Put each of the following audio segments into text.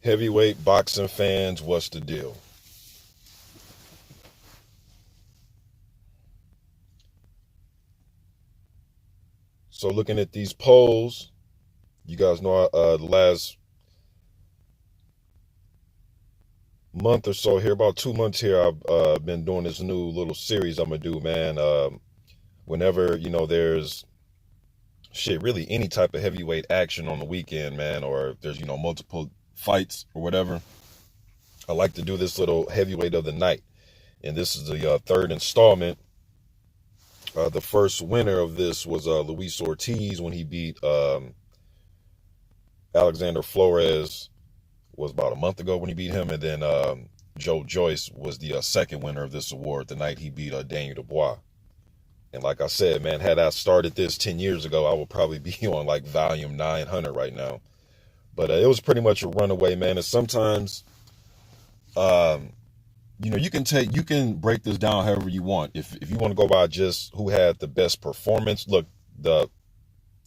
Heavyweight boxing fans, what's the deal? So looking at these polls, you guys know the last month or so here, about 2 months here, I've been doing this new little series I'm gonna do, man. Whenever, there's really any type of heavyweight action on the weekend, man, or if there's, multiple fights or whatever, I like to do this little heavyweight of the night. And this is the third installment. The first winner of this was Luis Ortiz when he beat Alexander Flores, was about a month ago when he beat him. And then Joe Joyce was the second winner of this award the night he beat Daniel Dubois. And like I said, man, had I started this 10 years ago, I would probably be on like volume 900 right now. But it was pretty much a runaway, man. And sometimes, you can break this down however you want. If you want to go by just who had the best performance, look, the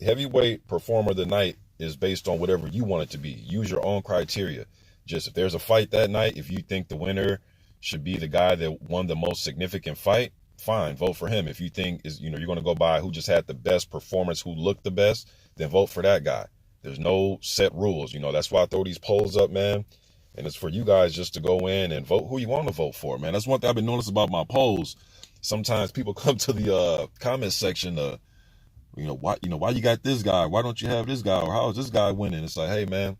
heavyweight performer of the night is based on whatever you want it to be. Use your own criteria. Just if there's a fight that night, if you think the winner should be the guy that won the most significant fight, fine, vote for him. If you think you're going to go by who just had the best performance, who looked the best, then vote for that guy. There's no set rules. That's why I throw these polls up, man. And it's for you guys just to go in and vote who you want to vote for, man. That's one thing I've been noticing about my polls. Sometimes people come to the comment section, why you got this guy? Why don't you have this guy? Or how is this guy winning? It's like, hey, man,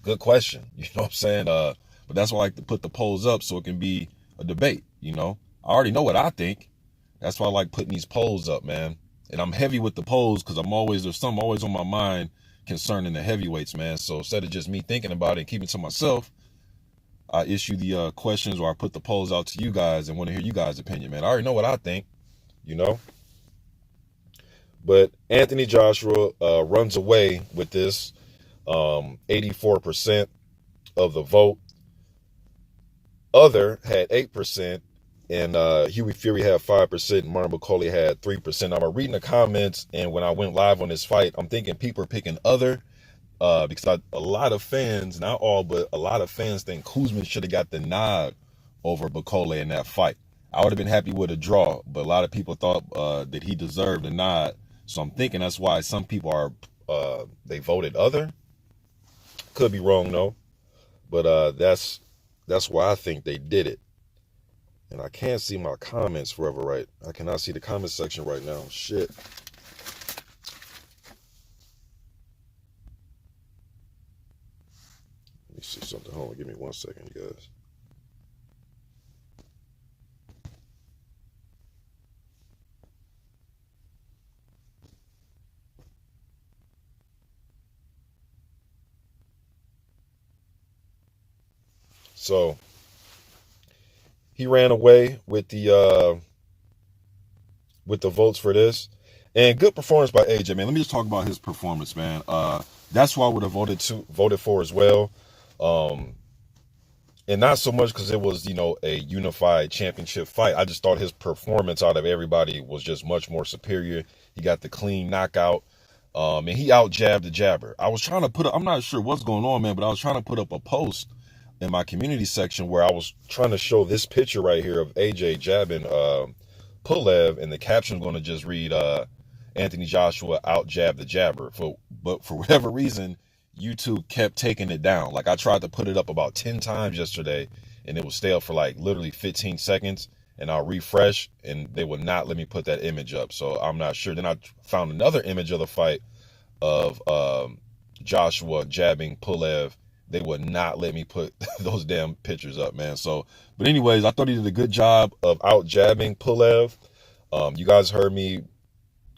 good question. You know what I'm saying? But that's why I like to put the polls up so it can be a debate, I already know what I think. That's why I like putting these polls up, man. And I'm heavy with the polls because there's something always on my mind concerning the heavyweights, man. So instead of just me thinking about it and keeping it to myself, I issue the questions, or I put the polls out to you guys and want to hear you guys' opinion, man. I already know what I think, But Anthony Joshua runs away with this. 84% of the vote. Other had 8%. And Huey Fury had 5%, and Martin McCauley had 3%. I'm reading the comments, and when I went live on this fight, I'm thinking people are picking other, because a lot of fans, not all, but a lot of fans think Kuzman should have got the nod over McCauley in that fight. I would have been happy with a draw, but a lot of people thought that he deserved a nod. So I'm thinking that's why some people they voted other. Could be wrong, though. But that's why I think they did it. And I can't see my comments forever, right? I cannot see the comment section right now. Shit. Let me see something. Hold on. Give me 1 second, you guys. So he ran away with the votes for this, and good performance by AJ, man. Let me just talk about his performance, man. That's who I would have voted for as well, and not so much because it was a unified championship fight. I just thought his performance out of everybody was just much more superior. He got the clean knockout, and he out jabbed the jabber. I was trying to I'm not sure what's going on, man, but I was trying to put up a post in my community section where I was trying to show this picture right here of AJ jabbing Pulev, and the caption going to just read Anthony Joshua out jab the jabber. But for whatever reason, YouTube kept taking it down. Like I tried to put it up about 10 times yesterday, and it would stay up for like literally 15 seconds, and I'll refresh, and they would not let me put that image up. So I'm not sure. Then I found another image of the fight of Joshua jabbing Pulev. They would not let me put those damn pictures up, man. So, but anyways, I thought he did a good job of out jabbing Pulev. You guys heard me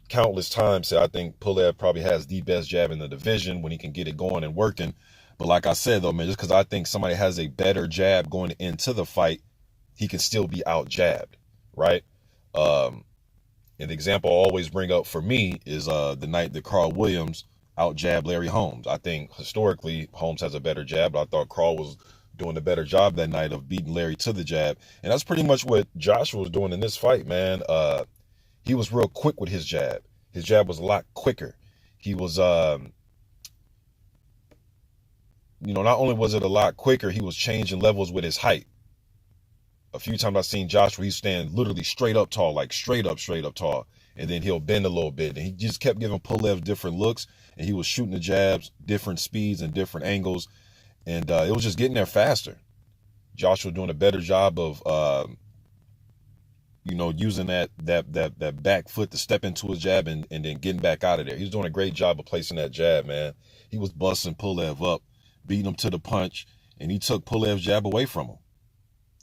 countless times say I think Pulev probably has the best jab in the division when he can get it going and working. But like I said, though, man, just because I think somebody has a better jab going into the fight, he can still be out jabbed, right? And the example I always bring up for me is the night that Carl Williams out jab Larry Holmes. I think historically Holmes has a better jab, but I thought Carl was doing a better job that night of beating Larry to the jab. And that's pretty much what Joshua was doing in this fight, man. He was real quick with his jab. His jab was a lot quicker. He was not only was it a lot quicker, he was changing levels with his height. A few times I've seen Josh where he's stand literally straight up tall, like straight up tall. And then he'll bend a little bit. And he just kept giving Pulev different looks. And he was shooting the jabs, different speeds and different angles. And it was just getting there faster. Josh was doing a better job of, using that back foot to step into his jab and then getting back out of there. He was doing a great job of placing that jab, man. He was busting Pulev up, beating him to the punch, and he took Pulev's jab away from him.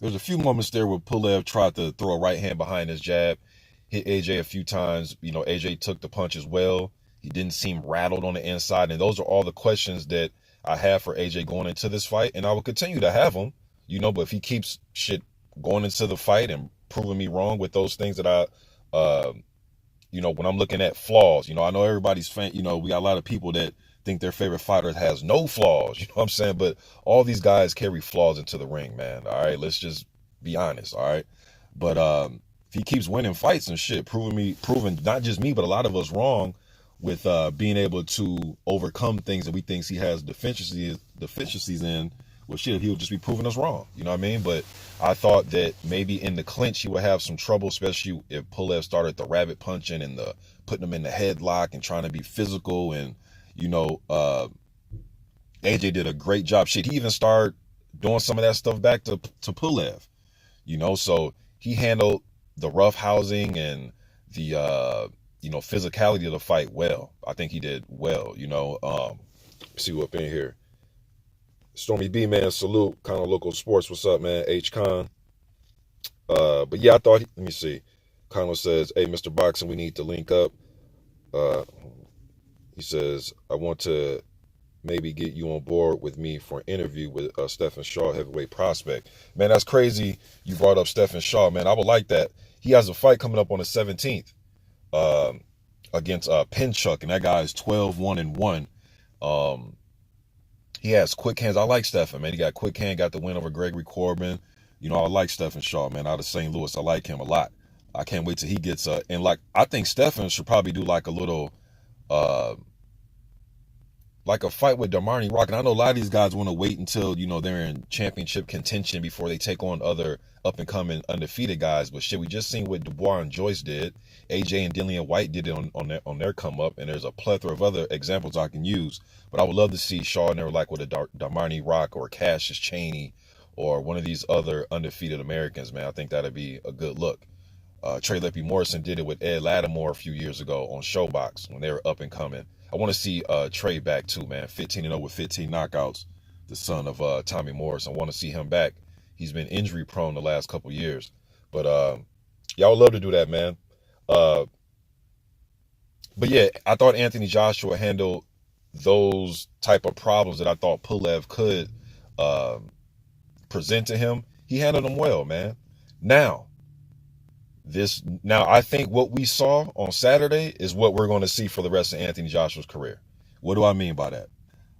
There was a few moments there where Pulev tried to throw a right hand behind his jab, hit AJ a few times. AJ took the punch as well. He didn't seem rattled on the inside. And those are all the questions that I have for AJ going into this fight. And I will continue to have them, but if he keeps going into the fight and proving me wrong with those things that when I'm looking at flaws, I know everybody's fan, we got a lot of people that think their favorite fighter has no flaws, what I'm saying? But all these guys carry flaws into the ring, man. All right, let's just be honest, all right? But if he keeps winning fights and shit, proving not just me, but a lot of us wrong with being able to overcome things that we think he has deficiencies in, well, shit, he would just be proving us wrong. You know what I mean? But I thought that maybe in the clinch he would have some trouble, especially if Pulev started the rabbit punching and the putting him in the headlock and trying to be physical. And AJ did a great job. Shit, he even started doing some of that stuff back to Pulev. So he handled the rough housing and the physicality of the fight well. I think he did well. See what up in here. Stormy B, man, salute. Kind of local sports. What's up, man? H-Con. But yeah, I thought, let me see. Conlo says, hey, Mr. Boxing, we need to link up. He says, I want to maybe get you on board with me for an interview with Stephen Shaw, heavyweight prospect. Man, that's crazy. You brought up Stephen Shaw, man. I would like that. He has a fight coming up on the 17th against Pinchuk, and that guy is 12-1-1. He has quick hands. I like Stephen, man. He got quick hand, got the win over Gregory Corbin. I like Stephen Shaw, man, out of St. Louis. I like him a lot. I can't wait till he gets I think Stephen should probably do like a little like a fight with Damarni Rock. And I know a lot of these guys want to wait until, they're in championship contention before they take on other up-and-coming undefeated guys. But shit, we just seen what Dubois and Joyce did. AJ and Dillian White did it on their come-up. And there's a plethora of other examples I can use. But I would love to see Shaw in there like with a Damarni Rock or Cassius Chaney or one of these other undefeated Americans, man. I think that'd be a good look. Trey Lippy Morrison did it with Ed Lattimore a few years ago on Showbox when they were up and coming. I want to see Trey back too, man. 15-0 with 15 knockouts. The son of Tommy Morris. I want to see him back. He's been injury prone the last couple years. But y'all would love to do that, man. But yeah, I thought Anthony Joshua handled those type of problems that I thought Pulev could present to him. He handled them well, man. Now I think what we saw on Saturday is what we're going to see for the rest of Anthony Joshua's career. What do I mean by that?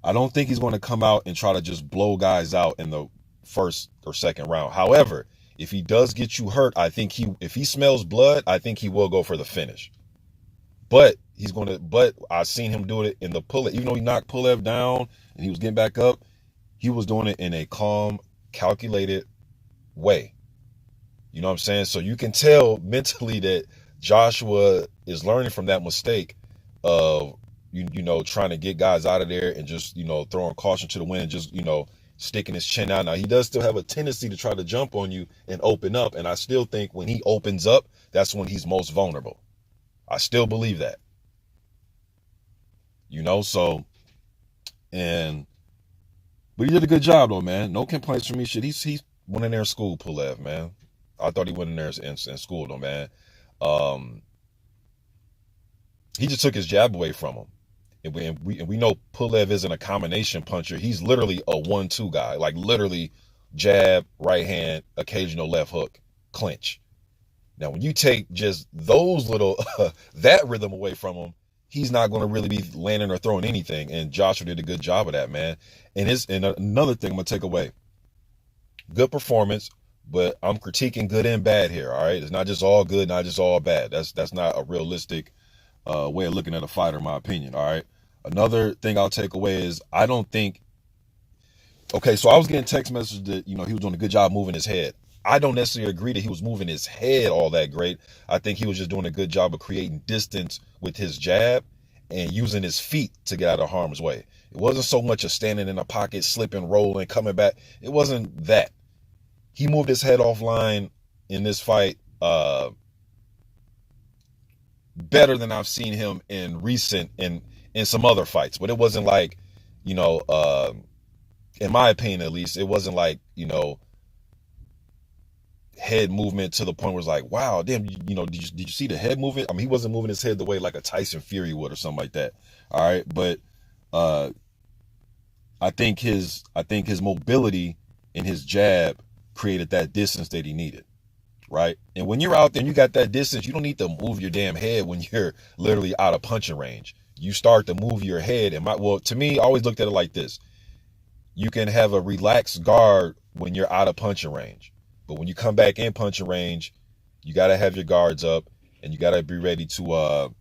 I don't think he's going to come out and try to just blow guys out in the first or second round. However, if he does get you hurt, I think if he smells blood, I think he will go for the finish. But I've seen him do it in the Pulev. Even though he knocked Pulev down and he was getting back up, he was doing it in a calm, calculated way. You know what I'm saying? So you can tell mentally that Joshua is learning from that mistake of, trying to get guys out of there and just, throwing caution to the wind and just, sticking his chin out. Now, he does still have a tendency to try to jump on you and open up. And I still think when he opens up, that's when he's most vulnerable. I still believe that. But he did a good job, though, man. No complaints from me. Shit, he went in there in school, Pulev, man. I thought he went in there in school, though, man. He just took his jab away from him. And we know Pulev isn't a combination puncher. He's literally a 1-2 guy. Like, literally jab, right hand, occasional left hook, clinch. Now, when you take just those little, that rhythm away from him, he's not going to really be landing or throwing anything. And Joshua did a good job of that, man. And another thing I'm going to take away. Good performance. But I'm critiquing good and bad here, all right? It's not just all good, not just all bad. That's not a realistic way of looking at a fighter, in my opinion, all right? Another thing I'll take away is I don't think Okay, so I was getting text messages that, he was doing a good job moving his head. I don't necessarily agree that he was moving his head all that great. I think he was just doing a good job of creating distance with his jab and using his feet to get out of harm's way. It wasn't so much of standing in a pocket, slipping, rolling, coming back. It wasn't that. He moved his head offline in this fight better than I've seen him in some other fights. But it wasn't like, in my opinion at least, it wasn't like, head movement to the point where it's like, wow, damn, did you see the head movement? I mean, he wasn't moving his head the way like a Tyson Fury would or something like that. All right, but I think his mobility and his jab created that distance that he needed, right? And when you're out there and you got that distance, you don't need to move your damn head when you're literally out of punching range. You start to move your head, and to me, I always looked at it like this: you can have a relaxed guard when you're out of punching range. But when you come back in punching range, you got to have your guards up and you got to be ready to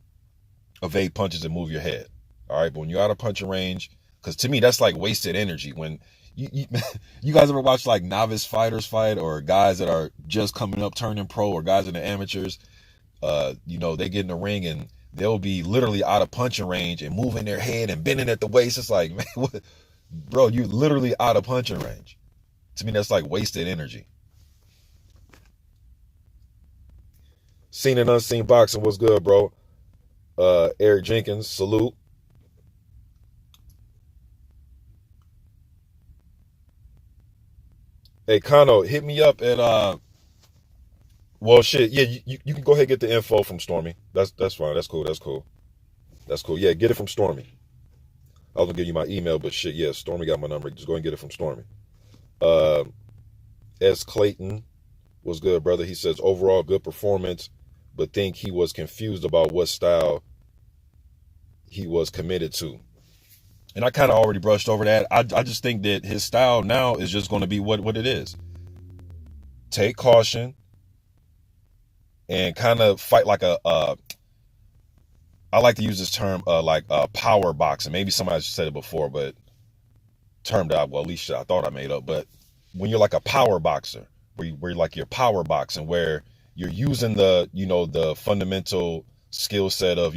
evade punches and move your head. All right. But when you're out of punching range, because to me, that's like wasted energy. When you guys ever watch like novice fighters fight, or guys that are just coming up, turning pro, or guys in the amateurs, they get in the ring and they'll be literally out of punching range and moving their head and bending at the waist. It's like, man, what? Bro, you're literally out of punching range. To me, that's like wasted energy. Seen and unseen boxing, what's good, bro? Eric Jenkins, salute. Hey, Kano, hit me up at well, shit, yeah, you can go ahead and get the info from Stormy. That's fine. That's cool. Yeah, get it from Stormy. I was gonna give you my email, but shit, yeah, Stormy got my number. Just go and get it from Stormy. S. Clayton, what's good, brother? He says overall good performance, but think he was confused about what style he was committed to. And I kind of already brushed over that. I just think that his style now is just going to be what it is. Take caution and kind of fight like I like to use this term like power boxing. Maybe somebody said it before, but term that at least I thought I made up. But when you're like a power boxer, where like you're power boxing, where you're using the fundamental skill set of,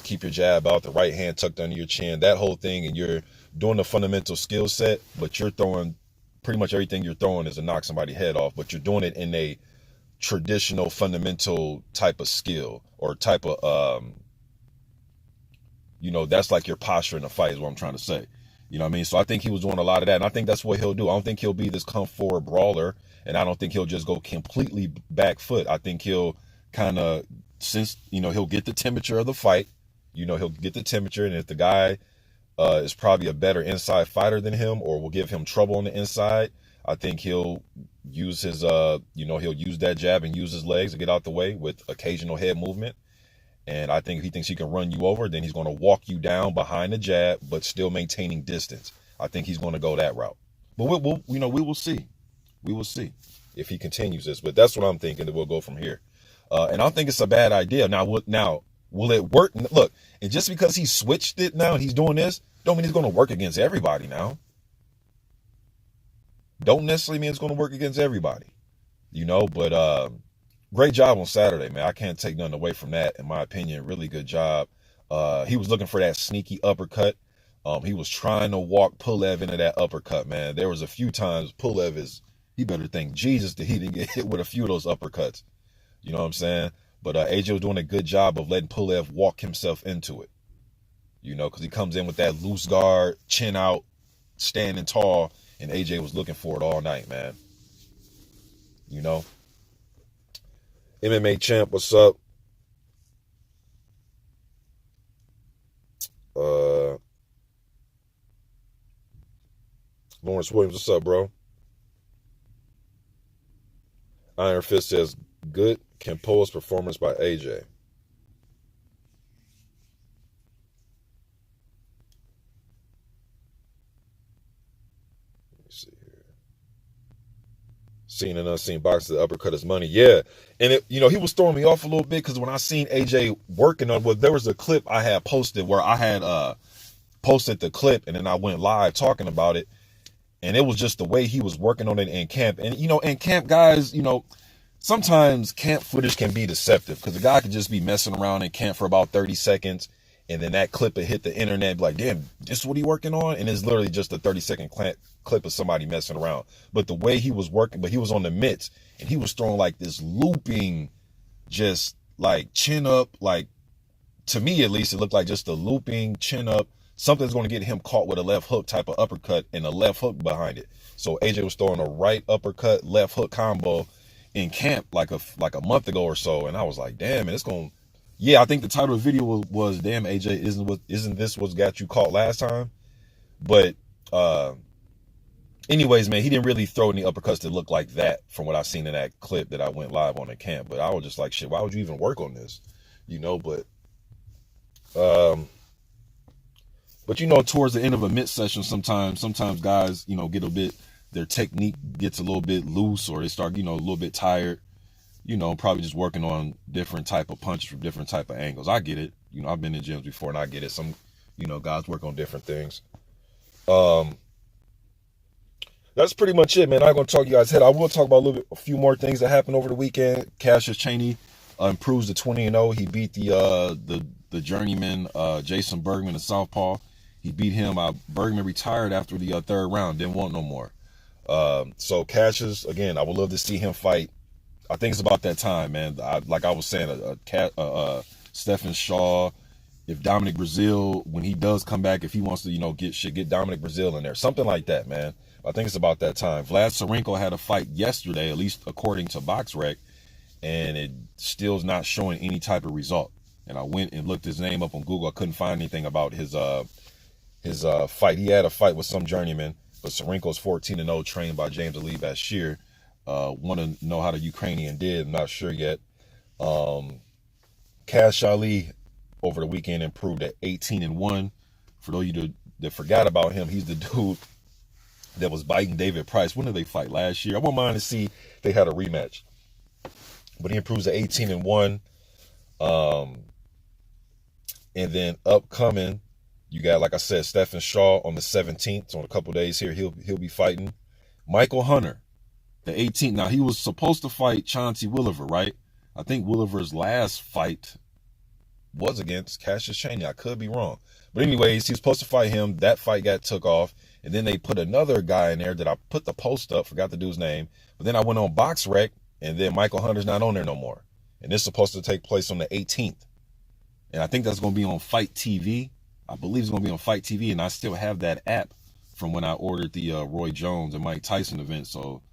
keep your jab out, the right hand tucked under your chin, that whole thing, and you're doing the fundamental skill set, but you're throwing pretty much everything you're throwing is to knock somebody's head off, but you're doing it in a traditional fundamental type of skill or type of that's like your posture in a fight is what I'm trying to say. You know what I mean? So I think he was doing a lot of that, and I think that's what he'll do. I don't think he'll be this come forward brawler, and I don't think he'll just go completely back foot. I think he'll kind of, since, he'll get the temperature of the fight, he'll get the temperature, and if the guy is probably a better inside fighter than him or will give him trouble on the inside, I think he'll use his, he'll use that jab and use his legs to get out the way with occasional head movement. And I think if he thinks he can run you over, then he's going to walk you down behind the jab, but still maintaining distance. I think he's going to go that route. But we will see. We will see if he continues this. But that's what I'm thinking, that we'll go from here. And I don't think it's a bad idea. Now, will it work? Look, and just because he switched it now and he's doing this, don't mean it's going to work against everybody now. Don't necessarily mean it's going to work against everybody. But great job on Saturday, man. I can't take nothing away from that, in my opinion. Really good job. He was looking for that sneaky uppercut. He was trying to walk Pulev into that uppercut, man. There was a few times he better thank Jesus that he didn't get hit with a few of those uppercuts. You know what I'm saying? But AJ was doing a good job of letting Pulev walk himself into it. Because he comes in with that loose guard, chin out, standing tall, and AJ was looking for it all night, man. MMA champ, what's up? Lawrence Williams, what's up, bro? Iron Fist says, good composed performance by AJ. Let me see here. Seen and unseen boxing, the uppercut is money. Yeah. And he was throwing me off a little bit because when I seen AJ working on, there was a clip I had posted where I had posted the clip and then I went live talking about it. And it was just the way he was working on it in camp. And, you know, in camp, guys, you know, sometimes camp footage can be deceptive because the guy could just be messing around in camp for about 30 seconds. And then that clip would hit the internet, like, damn, this is what he working on? And it's literally just a 30-second clip of somebody messing around. But the way he was working, but he was on the mitts, and he was throwing like this looping, just like chin up, like, to me at least, it looked like just a looping chin up. Something's going to get him caught with a left hook type of uppercut and a left hook behind it. So AJ was throwing a right uppercut, left hook combo in camp like a month ago or so. And I was like, damn, man, it's going to, yeah, I think the title of the video was damn, AJ, isn't this what's got you caught last time? But anyways, man, he didn't really throw any uppercuts that looked like that from what I seen in that clip that I went live on in camp. But I was just like, shit, why would you even work on this? You know, but you know, towards the end of a mid session, sometimes guys, you know, their technique gets a little bit loose, or they start, you know, a little bit tired, you know, probably just working on different type of punches from different type of angles. I get it. You know, I've been in gyms before and I get it. Some, you know, guys work on different things. That's pretty much it, man. I'm going to talk you guys' head. I will talk about a few more things that happened over the weekend. Cassius Chaney improves to 20-0. He beat the journeyman, Jason Bergman, the southpaw. He beat him. Bergman retired after the third round. Didn't want no more. So Cassius, again, I would love to see him fight. I think it's about that time, man. Like I was saying, Stephen Shaw, if Dominic Brazil, when he does come back, if he wants to, you know, get Dominic Brazil in there, something like that, man. I think it's about that time. Vlad Tsarenko had a fight yesterday, at least according to BoxRec, and it still is not showing any type of result. And I went and looked his name up on Google. I couldn't find anything about his fight. He had a fight with some journeyman, but Tsarenko's 14-0, trained by James Ali Bashir. Want to know how the Ukrainian did? I'm not sure yet. Cash Ali over the weekend improved at 18-1. For those of you that forgot about him, he's the dude that was biting David Price. When did they fight? Last year. I won't mind to see if they had a rematch. But he improves to 18-1. And then upcoming, you got, like I said, Stephen Shaw on the 17th. So in a couple days here, he'll be fighting Michael Hunter, the 18th. Now, he was supposed to fight Chauncey Williver, right? I think Williver's last fight was against Cassius Chaney. I could be wrong. But anyways, he was supposed to fight him. That fight got took off. And then they put another guy in there that I put the post up, forgot the dude's name. But then I went on BoxRec, and then Michael Hunter's not on there no more. And it's supposed to take place on the 18th. And I think that's going to be on Fight TV. I believe it's going to be on Fight TV, and I still have that app from when I ordered the Roy Jones and Mike Tyson event. So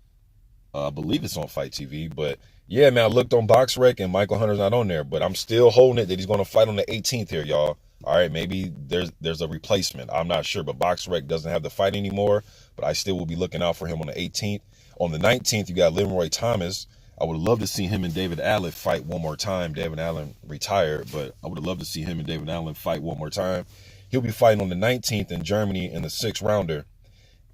I believe it's on Fight TV. But yeah, man, I looked on BoxRec, and Michael Hunter's not on there. But I'm still holding it that he's going to fight on the 18th here, y'all. All right, maybe there's a replacement. I'm not sure, but BoxRec doesn't have the fight anymore. But I still will be looking out for him on the 18th. On the 19th, you got Leroy Thomas. I would love to see him and David Allen fight one more time. David Allen retired, but I would have loved to see him and David Allen fight one more time. He'll be fighting on the 19th in Germany in the 6th rounder.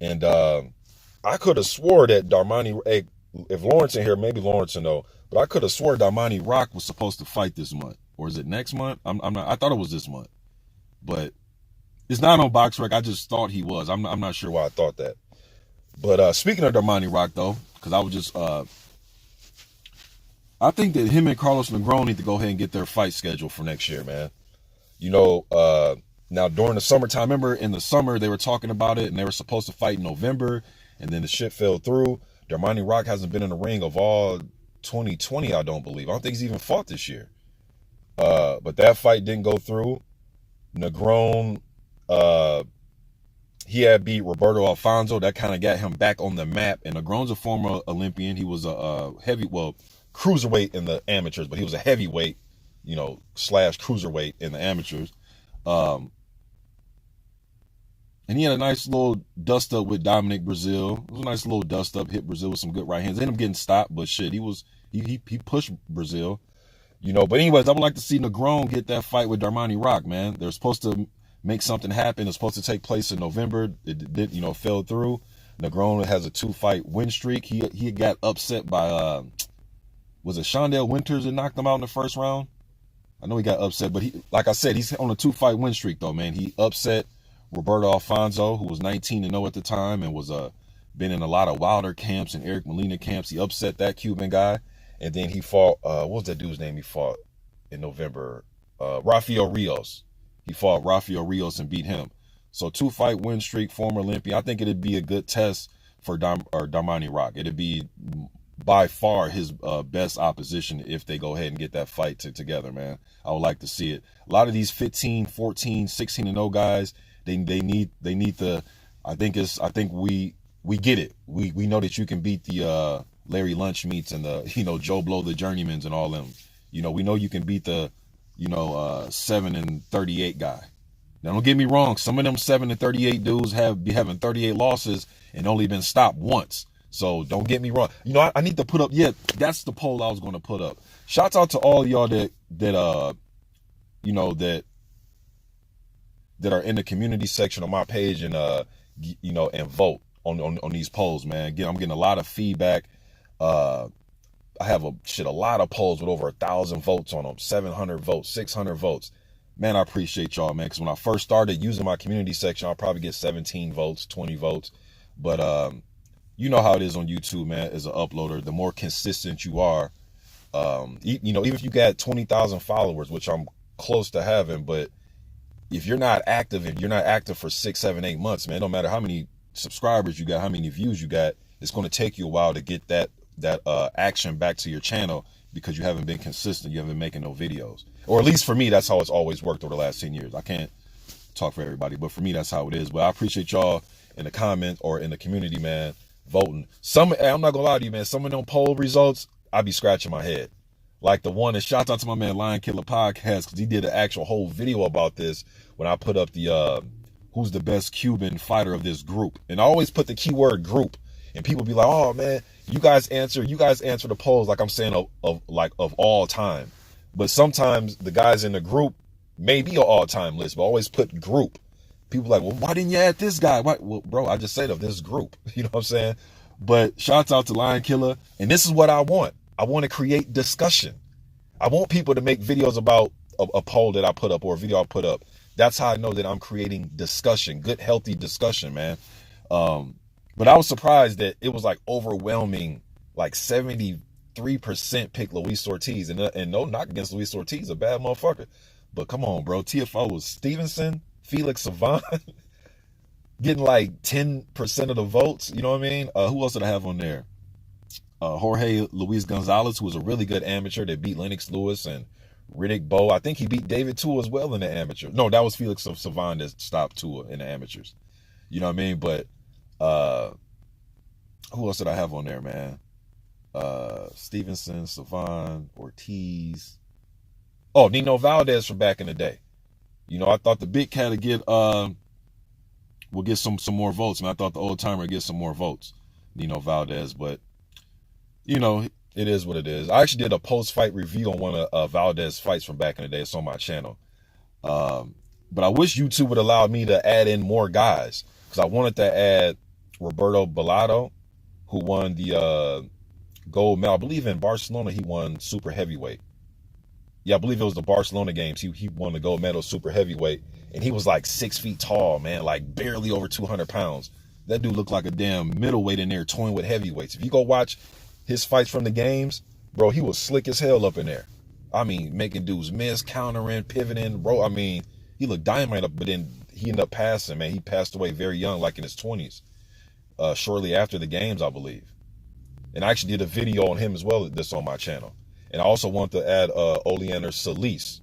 And I could have swore that Darmani, if Lawrence in here, maybe Lawrence will know, but I could have swore Darmani Rock was supposed to fight this month. Or is it next month? I'm not. I thought it was this month. But it's not on BoxRec. I just thought he was. I'm not sure why I thought that. But speaking of Darmani Rock, though, because I was just... I think that him and Carlos Negron need to go ahead and get their fight schedule for next year, man. You know, now during the summertime, remember in the summer they were talking about it and they were supposed to fight in November, and then the shit fell through. Darmani Rock hasn't been in the ring of all 2020, I don't believe. I don't think he's even fought this year. But that fight didn't go through. Negron, he had beat Roberto Alfonso. That kind of got him back on the map. And Negron's a former Olympian. He was a cruiserweight in the amateurs, but he was a heavyweight, you know, / cruiserweight in the amateurs. And he had a nice little dust up with Dominic Brazil. It was a nice little dust up, hit Brazil with some good right hands. Ended up getting stopped, but shit, he pushed Brazil, you know. But anyways, I would like to see Negron get that fight with Darmani Rock, man. They're supposed to make something happen. It's supposed to take place in November. It did, you know, fell through. Negron has a 2-fight win streak. He got upset by was it Shondell Winters that knocked him out in the first round? I know he got upset, but he, like I said, he's on a 2-fight win streak though, man. He upset Roberto Alfonso, who was 19-0 at the time and was been in a lot of Wilder camps and Eric Molina camps. He upset that Cuban guy. And then he fought, what was that dude's name he fought in November? Rafael Rios. He fought Rafael Rios and beat him. So 2-fight win streak, former Olympian. I think it'd be a good test for Darmani Rock. It'd be by far his best opposition if they go ahead and get that fight together, man. I would like to see it. A lot of these 15, 14, 16-0 guys, they need the. I think we get it. We know that you can beat the Larry Lunchmeats and the Joe Blow the Journeymans and all them. We know you can beat the 7-38 guy. Now don't get me wrong. Some of them 7-38 dudes be having 38 losses and only been stopped once. So don't get me wrong. I need to put up. Yeah, that's the poll I was going to put up. Shouts out to all y'all that are in the community section on my page and and vote on these polls, man. I'm getting a lot of feedback. I have a lot of polls with over 1,000 votes on them, 700 votes, 600 votes. Man, I appreciate y'all, man. Because when I first started using my community section, I'll probably get 17 votes, 20 votes. But you know how it is on YouTube, man. As an uploader, the more consistent you are, even if you got 20,000 followers, which I'm close to having, but if you're not active, for 6, 7, 8 months, man, no matter how many subscribers you got, how many views you got, it's going to take you a while to get that action back to your channel because you haven't been consistent. You haven't been making no videos. Or at least for me, that's how it's always worked over the last 10 years. I can't talk for everybody, but for me, that's how it is. But I appreciate y'all in the comments or in the community, man, voting. I'm not gonna lie to you, man. Some of them poll results, I be scratching my head. Like the one that shout out to my man Lion Killer Podcast, because he did an actual whole video about this when I put up the who's the best Cuban fighter of this group. And I always put the keyword group. And people be like, oh man, you guys answer the polls like I'm saying of all time. But sometimes the guys in the group may be an all-time list, but I always put group. People like, well, why didn't you add this guy? Why? Well, bro, I just said of this group. You know what I'm saying? But shouts out to Lion Killer. And this is what I want. I want to create discussion. I want people to make videos about a poll that I put up or a video I put up. That's how I know that I'm creating discussion, good, healthy discussion, man. But I was surprised that it was like overwhelming, like 73% picked Luis Ortiz. And no knock against Luis Ortiz, a bad motherfucker. But come on, bro. TFO was Stevenson, Felix Savant, getting like 10% of the votes. You know what I mean? Who else did I have on there? Jorge Luis Gonzalez, who was a really good amateur that beat Lennox Lewis and Riddick Bowe. I think he beat David Tua as well in the amateur. No, that was Felix Savant that stopped Tua in the amateurs. You know what I mean? But who else did I have on there, man? Stevenson, Savant, Ortiz. Oh, Nino Valdez from back in the day. I thought the big cat will get some more votes, and I thought the old timer would get some more votes, Nino Valdez. But it is what it is. I actually did a post-fight review on one of Valdez's fights from back in the day. It's on my channel. But I wish YouTube would allow me to add in more guys, because I wanted to add Roberto Bellato, who won the gold medal. I believe in Barcelona he won super heavyweight. Yeah, I believe it was the Barcelona games. He won the gold medal super heavyweight, and he was like 6 feet tall, man, like barely over 200 pounds. That dude looked like a damn middleweight in there toying with heavyweights. If you go watch his fights from the games, bro, he was slick as hell up in there. I mean, making dudes miss, countering, pivoting, bro. I mean, he looked dynamite up, but then he ended up passing, man. He passed away very young, like in his 20s, shortly after the games, I believe. And I actually did a video on him as well that's on my channel. And I also want to add Oleander Solis,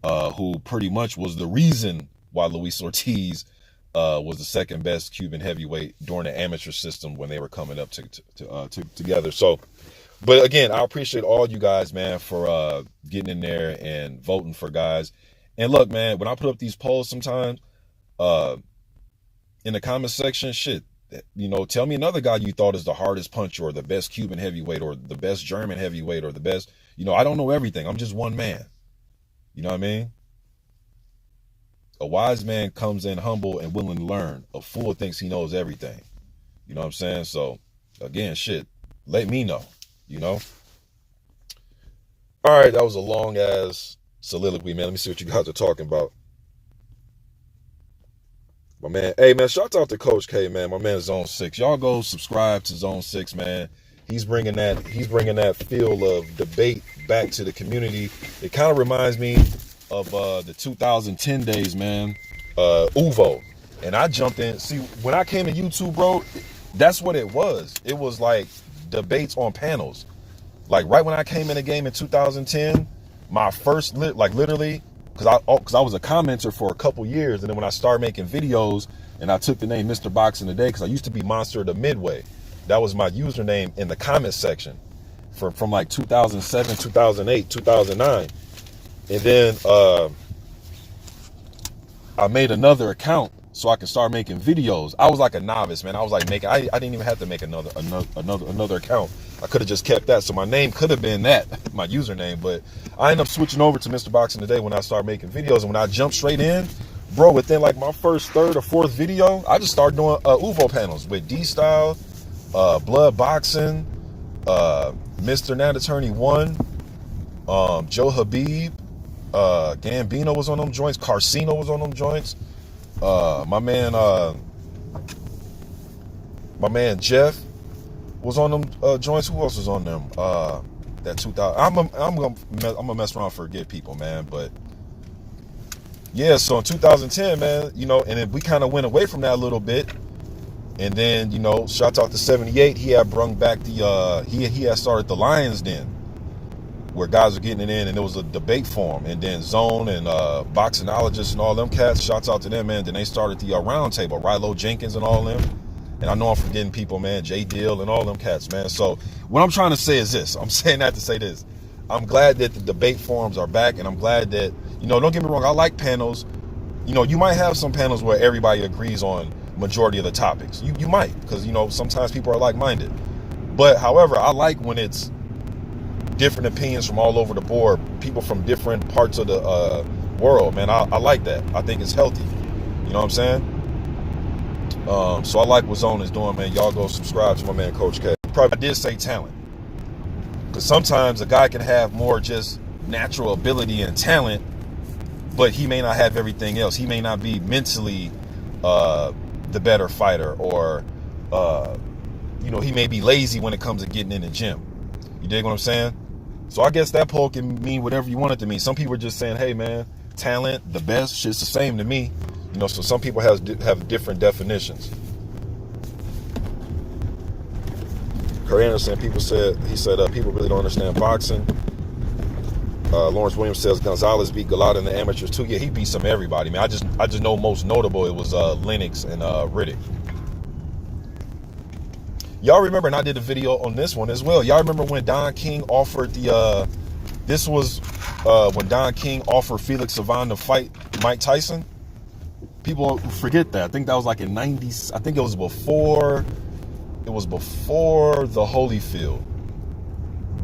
who pretty much was the reason why Luis Ortiz was the second best Cuban heavyweight during the amateur system when they were coming up together. So, but again, I appreciate all you guys, man, for getting in there and voting for guys. And look, man, when I put up these polls sometimes in the comment section, shit, tell me another guy you thought is the hardest puncher or the best Cuban heavyweight or the best German heavyweight or the best, I don't know everything. I'm just one man. You know what I mean? A wise man comes in humble and willing to learn. A fool thinks he knows everything. You know what I'm saying? So, again, shit, let me know, All right, that was a long-ass soliloquy, man. Let me see what you guys are talking about. My man, hey man, shout out to Coach K, man. My man Zone 6. Y'all go subscribe to Zone 6, man. He's bringing that feel of debate back to the community. It kind of reminds me of the 2010 days, man. Uvo. And I jumped in. See, when I came to YouTube, bro, that's what it was. It was like debates on panels. Like right when I came in the game in 2010, my first literally, because I was a commenter for a couple years, and then when I started making videos, and I took the name MrBOXINGTODAY, because I used to be Monster of the Midway. That was my username in the comment section from like 2007, 2008, 2009. And then I made another account so I could start making videos. I was like a novice, man. I was like I didn't even have to make another account. I could have just kept that. So my name could have been that, my username. But I ended up switching over to MrBOXINGTODAY when I started making videos. And when I jumped straight in, bro, within like my first third or fourth video, I just started doing Uvo panels with D-Style, Blood Boxing, Mr. Nat Attorney 1, Joe Habib, Gambino was on them joints, Carcino was on them joints, my man Jeff was on them joints. Who else was on them? That 2000. I'm gonna mess around and forget people, man. But yeah, so in 2010, man, you know, and then we kind of went away from that a little bit. And then, you know, shout out to 78. He had brung back the he had started the Lions Den, where guys were getting it in, and it was a debate forum. And then Zone and Boxingologists and all them cats, shouts out to them, man. Then they started the round table, Rilo Jenkins and all them. And I know I'm forgetting people, man, Jay Deal and all them cats, man. So what I'm trying to say is this. I'm saying that to say this. I'm glad that the debate forums are back, and I'm glad that, you know, don't get me wrong, I like panels. You know, you might have some panels where everybody agrees on majority of the topics. You might, because, you know, sometimes people are like-minded. But, however, I like when it's different opinions from all over the board, people from different parts of the world, man. I like that. I think it's healthy. You know what I'm saying? So I like what Zone is doing, man. Y'all go subscribe to my man Coach K. Probably I did say talent, because sometimes a guy can have more just natural ability and talent, but he may not have everything else. He may not be mentally the better fighter, or you know, he may be lazy when it comes to getting in the gym. You dig what I'm saying? So I guess that poll can mean whatever you want it to mean. Some people are just saying, hey man, talent, the best, shit's the same to me. You know, so some people have different definitions. Kurt Anderson, people said people really don't understand boxing. Lawrence Williams says Gonzalez beat Galata in the amateurs too. Yeah, he beat some everybody, man. I just know most notable it was Lennox and Riddick. Y'all remember, and I did a video on this one as well. Y'all remember when Don King offered the this was when Don King offered Felix Savon to fight Mike Tyson? People forget that. I think that was like in 90s. I think it was before the Holyfield.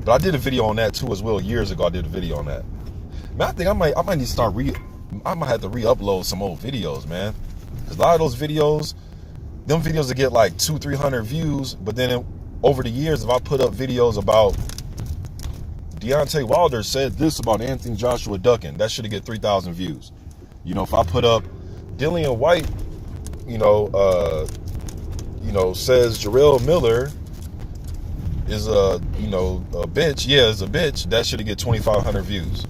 But I did a video on that too as well. Years ago I did a video on that. Man, I think I might need to start I might have to re-upload some old videos, man. Because a lot of those videos, them videos that get like 200-300 views, but then over the years, if I put up videos about Deontay Wilder said this about Anthony Joshua ducking, that should get 3,000 views. You know, if I put up Dillian White, you know, says Jarrell Miller is a bitch. Yeah, is a bitch. That should get 2,500 views.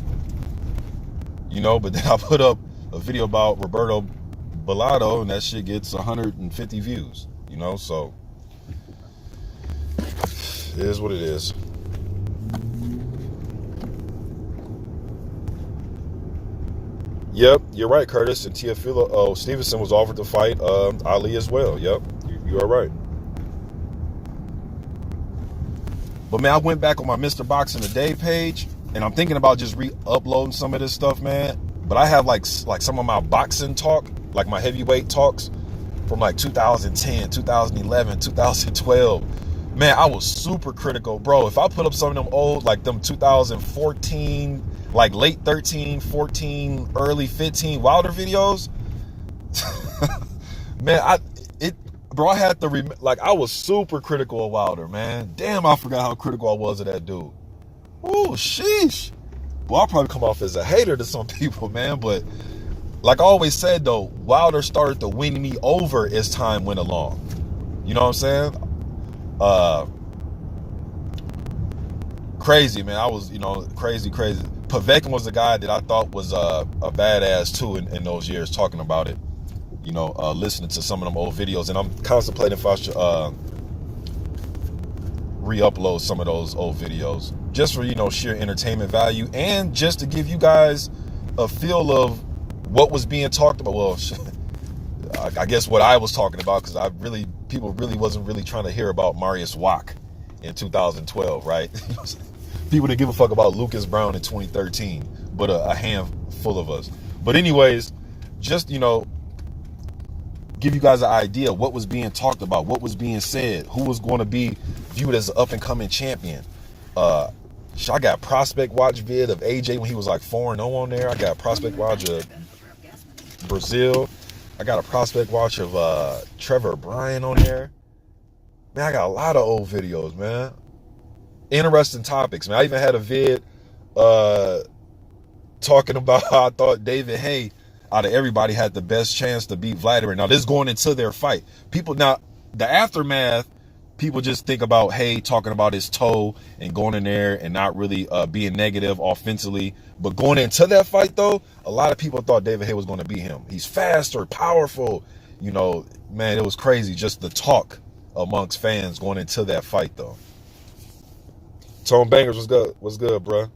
You know, but then I put up a video about Roberto Bellato, and that shit gets 150 views. You know, so it is what it is. Yep, you're right, Curtis. And Teofilo Stevenson was offered to fight Ali as well. Yep, you are right. But man, I went back on my MrBOXINGTODAY page, and I'm thinking about just re-uploading some of this stuff, man. But I have like some of my boxing talk, like my heavyweight talks from like 2010, 2011, 2012. Man, I was super critical, bro. If I put up some of them old, like them 2014, like late 13, 14, early 15 Wilder videos, man, I had to I was super critical of Wilder, man. Damn, I forgot how critical I was of that dude. Ooh, sheesh. Well, I'll probably come off as a hater to some people, man, but like I always said though, Wilder started to win me over as time went along. You know what I'm saying? Crazy, man. I was, crazy. Povetkin was the guy that I thought was a badass too in those years, talking about it. Listening to some of them old videos, and I'm contemplating if I should re-upload some of those old videos just for sheer entertainment value, and just to give you guys a feel of what was being talked about. Well, I guess what I was talking about, because people really wasn't really trying to hear about Marius Wack in 2012, right? People didn't give a fuck about Lucas Brown in 2013, but a handful of us. But anyways, just give you guys an idea what was being talked about, what was being said, who was going to be viewed as an up-and-coming champion. I got prospect watch vid of AJ when he was like 4-0 on there. I got prospect watch of Brazil. I got a prospect watch of Trevor Bryan on there. Man, I got a lot of old videos, man. Interesting topics, man. I even had a vid talking about how I thought David Haye, out of everybody, had the best chance to beat Vladimir. Now, this is going into their fight. Now, the aftermath, people just think about Haye talking about his toe and going in there and not really being negative offensively. But going into that fight, though, a lot of people thought David Haye was going to beat him. He's faster, powerful. Man, it was crazy. Just the talk amongst fans going into that fight, though. Tone Bangers was good. What's good, bruh?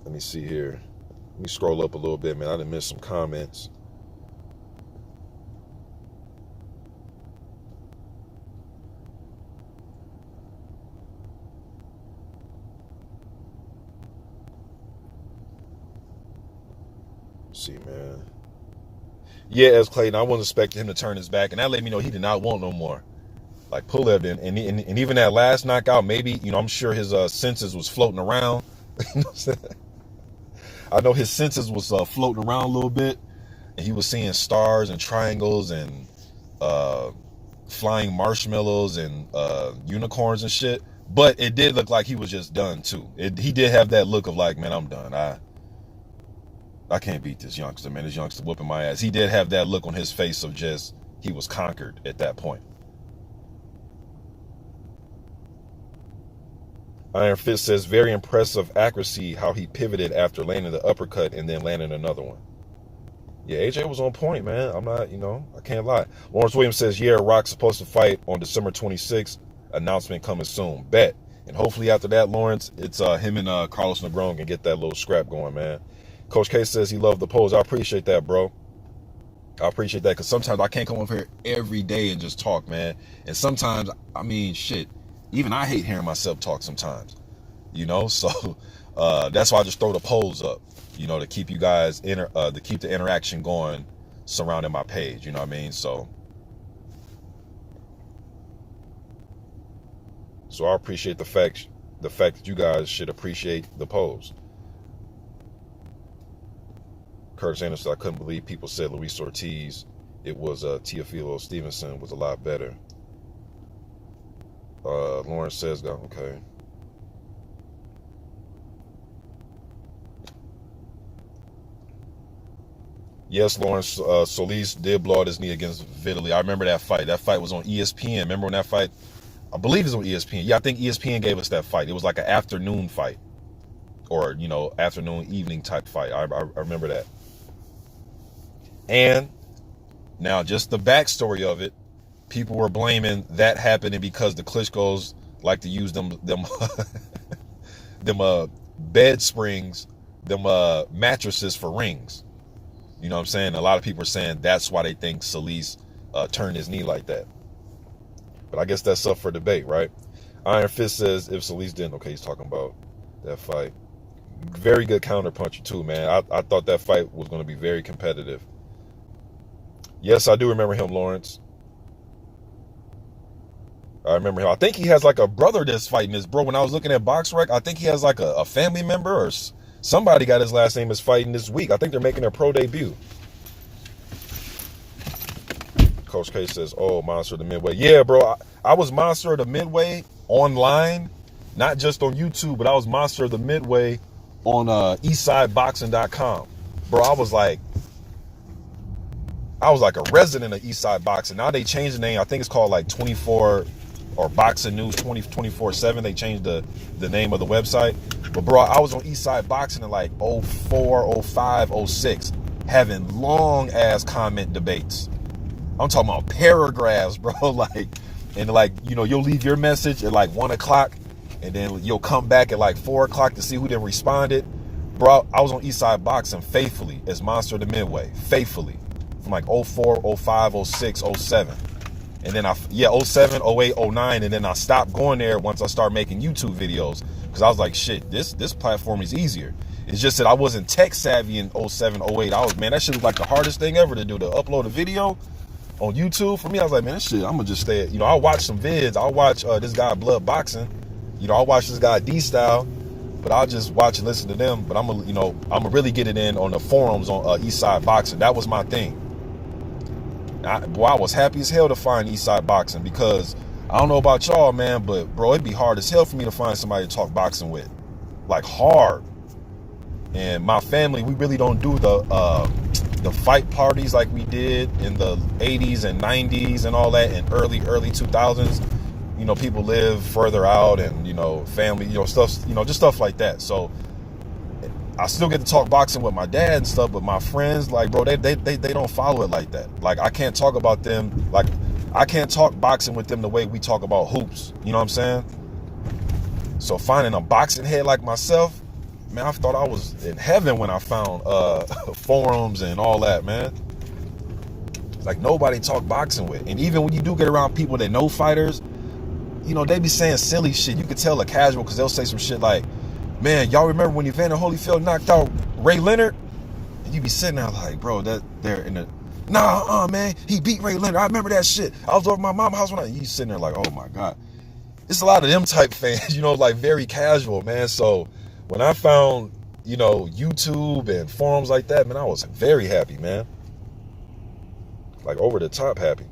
Let me see here. Let me scroll up a little bit, man. I done missed some comments. Let's see, man. Yeah, as Clayton, I wasn't expecting him to turn his back, and that let me know he did not want no more. Like Pulev did, and even that last knockout, maybe, I'm sure his senses was floating around. You know what I'm saying? I know his senses was floating around a little bit, and he was seeing stars and triangles and flying marshmallows and unicorns and shit. But it did look like he was just done too. He did have that look of like, man, I'm done. I can't beat this youngster, man. This youngster whooping my ass. He did have that look on his face of just, he was conquered at that point. Iron Fist says, very impressive accuracy how he pivoted after landing the uppercut and then landing another one. Yeah, AJ was on point, man. I'm not, I can't lie. Lawrence Williams says, yeah, Rock's supposed to fight on December 26th. Announcement coming soon. Bet. And hopefully after that, Lawrence, it's him and Carlos Negron can get that little scrap going, man. Coach K says he loved the pose. I appreciate that, bro. I appreciate that, because sometimes I can't come over here every day and just talk, man. And sometimes, shit. Even I hate hearing myself talk sometimes, so that's why I just throw the polls up, to keep you guys to keep the interaction going surrounding my page. You know what I mean? So I appreciate the fact that you guys should appreciate the polls. Curtis Anderson, I couldn't believe people said Luis Ortiz. It was Teofilo Stevenson was a lot better. Lawrence says, okay. Yes, Lawrence, Solis did blow out his knee against Vitaly. I remember that fight. That fight was on ESPN. Remember when that fight? I believe it was on ESPN. Yeah, I think ESPN gave us that fight. It was like an afternoon fight. Or, afternoon, evening type fight. I remember that. And now just the backstory of it. People were blaming that happening because the Klitschko's like to use them bed springs, mattresses for rings. You know what I'm saying? A lot of people are saying that's why they think Solis turned his knee like that. But I guess that's up for debate, right? Iron Fist says if Solis didn't, okay, he's talking about that fight. Very good counter puncher too, man. I thought that fight was going to be very competitive. Yes, I do remember him, Lawrence. I remember him. I think he has like a brother that's fighting this, bro. When I was looking at BoxRec, I think he has like a family member or somebody got his last name is fighting this week. I think they're making their pro debut. Coach K says, oh, Monster of the Midway. Yeah, bro. I was Monster of the Midway online, not just on YouTube, but I was Monster of the Midway on eastsideboxing.com. Bro, I was like a resident of Eastside Boxing. Now they changed the name. I think it's called like 24 or Boxing News 24/7. They changed the name of the website. But bro, I was on Eastside Boxing in like 04, 05, 06, having long ass comment debates. I'm talking about paragraphs, bro. Like, and like, you know, you'll leave your message at like 1 o'clock and then you'll come back at like 4 o'clock to see who then responded. Bro, I was on Eastside Boxing faithfully as Monster of the Midway, faithfully. From like 04, 05, 06, 07. And then 07, 08, 09. And then I stopped going there once I started making YouTube videos. Because I was like, shit, this platform is easier. It's just that I wasn't tech savvy in 07, 08. Man, that shit was like the hardest thing ever to do, to upload a video on YouTube. For me, I was like, man, this shit, I'm going to just stay. You know, I'll watch some vids. I'll watch this guy, Blood Boxing. You know, I'll watch this guy, D-Style. But I'll just watch and listen to them. But I'm going to really get it in on the forums on Eastside Boxing. That was my thing. I was happy as hell to find Eastside Boxing, because I don't know about y'all, man, but bro, it'd be hard as hell for me to find somebody to talk boxing with, like hard. And my family, we really don't do the fight parties like we did in the 80s and 90s and all that, and early 2000s. You know, people live further out, and you know, family, you know, stuff, you know, just stuff like that. So I still get to talk boxing with my dad and stuff, but my friends, like, bro, they don't follow it like that. Like, I can't talk about them, like, I can't talk boxing with them the way we talk about hoops. You know what I'm saying? So finding a boxing head like myself, man, I thought I was in heaven when I found forums and all that, man. Like, nobody talk boxing with. And even when you do get around people that know fighters, you know, they be saying silly shit. You could tell they're casual, because they'll say some shit like, man, y'all remember when Evander Holyfield knocked out Ray Leonard? And you be sitting there like, bro, that they're in the, man, he beat Ray Leonard. I remember that shit. I was over at my mom's house when you sitting there like, oh my God. It's a lot of them type fans, you know, like very casual, man. So when I found, you know, YouTube and forums like that, man, I was very happy, man. Like over the top happy.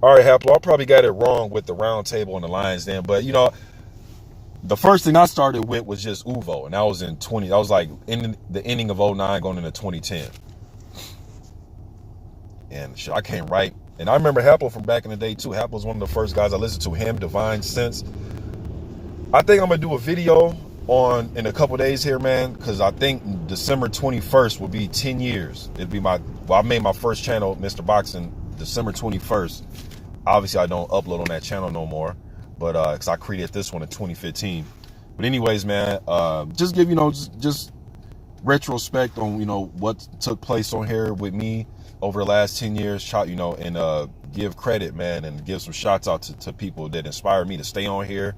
All right, Haplo, I probably got it wrong with the round table and the Lions then, but you know, the first thing I started with was just Uvo, and that was in I was like in the ending of 09 going into 2010. And shit, I can't write. And I remember Haplo from back in the day too. Haplo was one of the first guys I listened to, him, Divine Sense. I think I'm gonna do a video in a couple days here, man, because I think December 21st will be 10 years. It'd be I made my first channel, Mr. Boxing, December 21st. Obviously, I don't upload on that channel no more, but because I created this one in 2015. But anyways, man, just give, you know, just retrospect on, you know, what took place on here with me over the last 10 years, you know, and give credit, man, and give some shots out to people that inspired me to stay on here,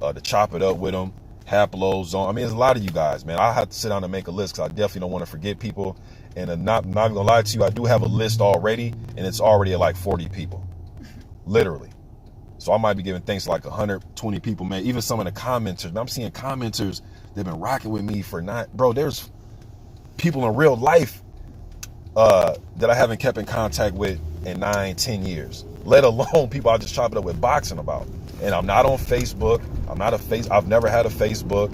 to chop it up with them. Haplo, Zone. I mean, there's a lot of you guys, man. I have to sit down and make a list, because I definitely don't want to forget people. And not even gonna lie to you, I do have a list already, and it's already at like 40 people. Literally. So I might be giving thanks to like 120 people, man. Even some of the commenters, man, I'm seeing commenters that have been rocking with me for bro, there's people in real life that I haven't kept in contact with in 9-10 years, let alone people I just chop it up with boxing about. And I'm not on Facebook. I've never had a Facebook.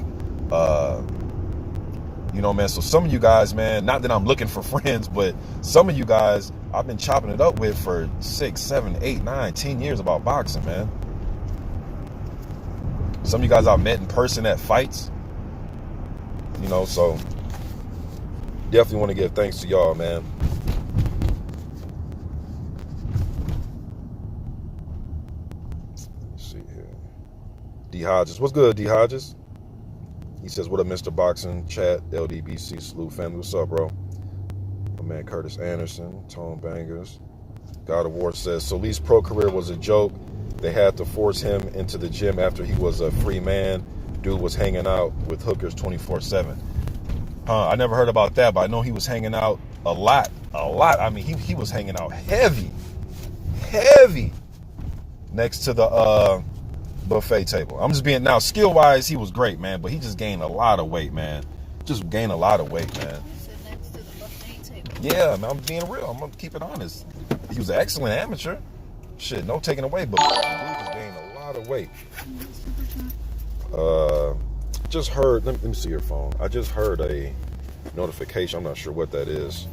You know, man, so some of you guys, man, not that I'm looking for friends, but some of you guys I've been chopping it up with for 6, 7, 8, 9, 10 years about boxing, man. Some of you guys I've met in person at fights. You know, so definitely want to give thanks to y'all, man. Let's see here. D Hodges. What's good, D Hodges? He says, what up, Mr. Boxing, chat, LDBC, salute family. What's up, bro? My man Curtis Anderson, Tone Bangers. God of War says, Solis' pro career was a joke. They had to force him into the gym after he was a free man. Dude was hanging out with hookers 24/7. I never heard about that, but I know he was hanging out a lot. I mean, he was hanging out heavy next to the buffet table. I'm just being, now skill wise he was great, man, but he just gained a lot of weight, man. Just gained a lot of weight, man. Next to the buffet table. Yeah, man, I'm being real. I'm gonna keep it honest. He was an excellent amateur. Shit, no taking away, but dude just gained a lot of weight. Uh, just heard. Let me see your phone. I just heard a notification. I'm not sure what that is.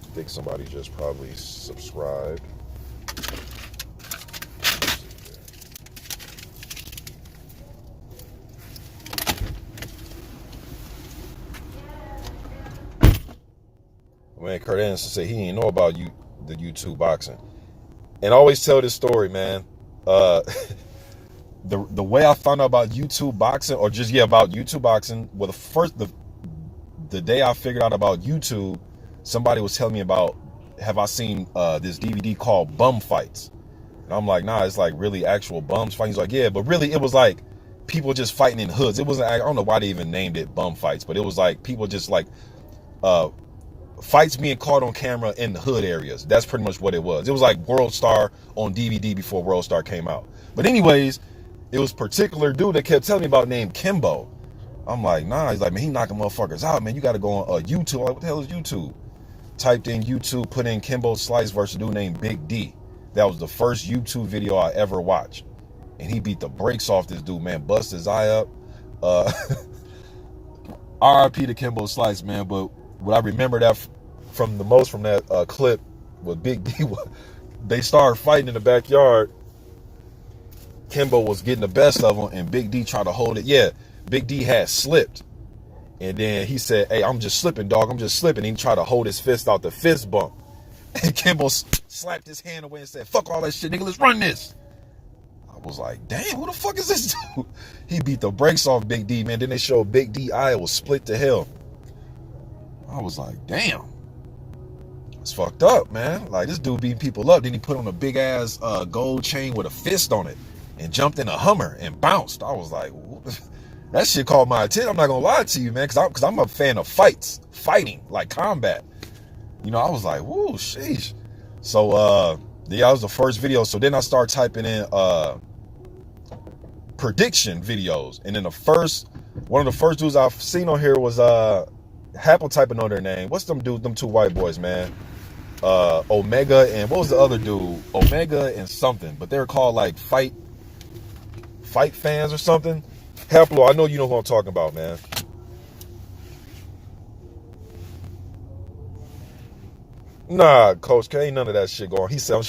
I think somebody just probably subscribed. Man, Kurt Anderson said he didn't know about the YouTube boxing. And I always tell this story, man. The way I found out about YouTube boxing, or just about YouTube boxing, well, the day I figured out about YouTube, somebody was telling me about, have I seen this DVD called Bum Fights? And I'm like, nah, it's like really actual bums fighting. He's like, yeah, but really it was like people just fighting in hoods. It wasn't, I don't know why they even named it Bum Fights, but it was like people just like fights being caught on camera in the hood areas. That's pretty much what it was. It was like World Star on DVD before World Star came out. But anyways, it was a particular dude that kept telling me about named Kimbo. I'm like, nah. He's like, man, he knocking motherfuckers out, man. You got to go on YouTube. I'm like, what the hell is YouTube? Typed in YouTube, put in Kimbo Slice versus a dude named Big D. That was the first YouTube video I ever watched. And he beat the brakes off this dude, man. Bust his eye up. RIP to Kimbo Slice, man. But what I remember that from that clip with Big D, they started fighting in the backyard. Kimbo was getting the best of him, and Big D tried to hold it. Yeah, Big D had slipped. And then he said, hey, I'm just slipping, dog. I'm just slipping. And he tried to hold his fist out the fist bump. And Kimbo slapped his hand away and said, fuck all that shit, nigga. Let's run this. I was like, damn, who the fuck is this dude? He beat the brakes off Big D, man. Then they showed Big D eye was split to hell. I was like, damn. It's fucked up, man. Like, this dude beating people up. Then he put on a big ass gold chain with a fist on it and jumped in a Hummer and bounced. I was like, that shit caught my attention. I'm not gonna lie to you, man, because I'm a fan of fighting, like combat. You know, I was like, whoo, sheesh. So yeah, that was the first video. So then I started typing in prediction videos, and then one of the first dudes I've seen on here was Happel typing on their name. What's them dudes? Them two white boys, man. Omega and what was the other dude? Omega and something, but they're called like fight fans or something. Happel, I know you know who I'm talking about, man. Nah, Coach K, ain't none of that shit going. He said,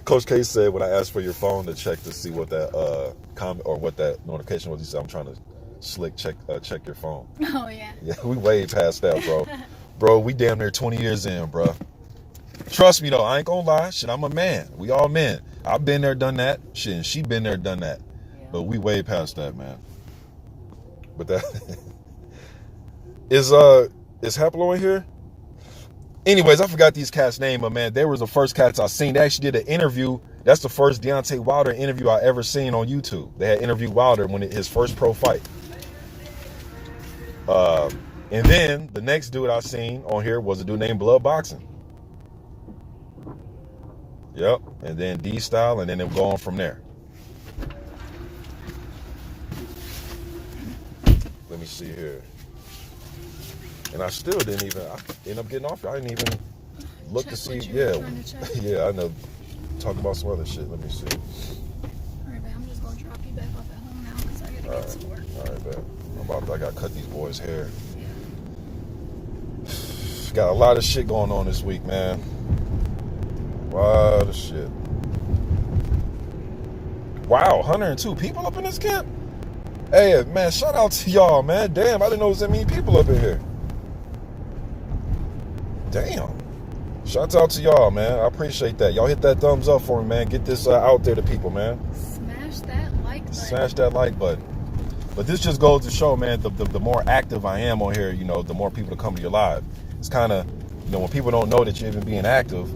Coach K said when I asked for your phone to check to see what that comment or what that notification was, he said, I'm trying to check your phone. Oh, yeah. Yeah, we way past that, bro. Bro, we damn near 20 years in, bro. Trust me, though. I ain't gonna lie. Shit, I'm a man. We all men. I've been there, done that. Shit, and she been there, done that. Yeah. But we way past that, man. But that is Happel in here? Anyways, I forgot these cats' name, but man, they was the first cats I seen. They actually did an interview. That's the first Deontay Wilder interview I ever seen on YouTube. They had interviewed Wilder when his first pro fight. And then the next dude I seen on here was a dude named Blood Boxing. Yep. And then D-Style, and then it go on from there. Let me see here. And I still didn't even, I ended up getting off. I didn't even look to see. Yeah. Yeah, I know. Talk about some other shit. Let me see. All right, babe, I'm just going to drop you back off at home now because I got to get to work. All right, babe. I got to cut these boys' hair. Got a lot of shit going on this week, man. A lot of shit. Wow, 102 people up in this camp? Hey, man, shout out to y'all, man. Damn, I didn't know there was that many people up in here. Damn. Shout out to y'all, man. I appreciate that. Y'all hit that thumbs up for me, man. Get this out there to people, man. Smash that like button. Smash that like button. But this just goes to show, man, the more active I am on here, you know, the more people to come to your live. It's kind of, you know, when people don't know that you're even being active,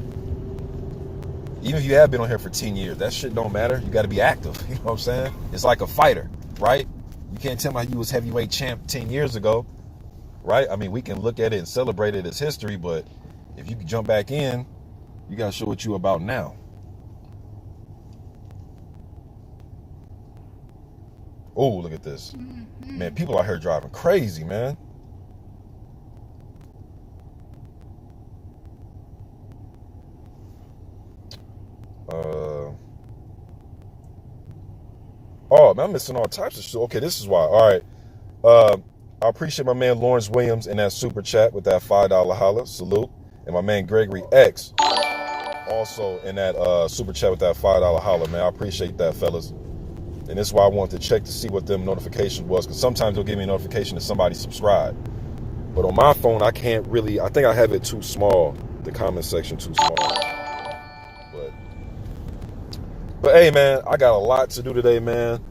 even if you have been on here for 10 years, that shit don't matter. You got to be active. You know what I'm saying? It's like a fighter, right? You can't tell me you was heavyweight champ 10 years ago, right? I mean, we can look at it and celebrate it as history, but if you can jump back in, you got to show what you about now. Oh, look at this. Mm-hmm. Man, people out here driving crazy, man. Oh, man, I'm missing all types of shit. Okay, this is why. All right. I appreciate my man Lawrence Williams in that super chat with that $5 holla. Salute. And my man Gregory X also in that super chat with that $5 holla, man. I appreciate that, fellas. And this is why I wanted to check to see what them notifications was, because sometimes they'll give me a notification that somebody subscribed. But on my phone, I can't really, I think I have it too small, the comment section too small. But hey, man, I got a lot to do today, man.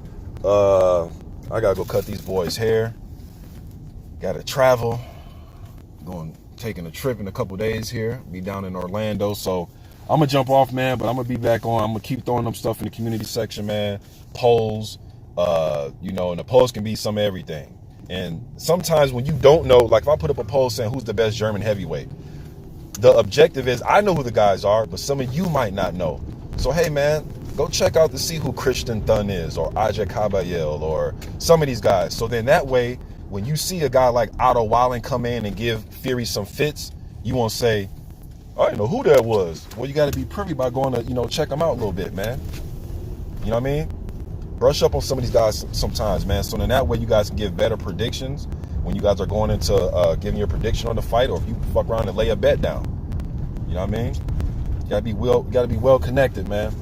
I got to go cut these boys' hair. Got to travel. Taking a trip in a couple days here. Be down in Orlando. So I'm going to jump off, man, but I'm going to be back on. I'm going to keep throwing them stuff in the community section, man. Polls, you know, and the polls can be some everything. And sometimes when you don't know, like if I put up a poll saying who's the best German heavyweight, the objective is I know who the guys are, but some of you might not know. So, hey, man, go check out to see who Christian Thun is, or Ajay Kabayel, or some of these guys. So then that way, when you see a guy like Otto Wallen come in and give Fury some fits, you won't say, I didn't know who that was. Well, you got to be privy by going to, you know, check them out a little bit, man. You know what I mean? Brush up on some of these guys sometimes, man. So then that way you guys can give better predictions when you guys are going into giving your prediction on the fight, or if you fuck around and lay a bet down. You know what I mean? You gotta be well connected, man.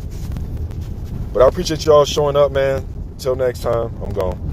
But I appreciate y'all showing up, man. Until next time, I'm gone.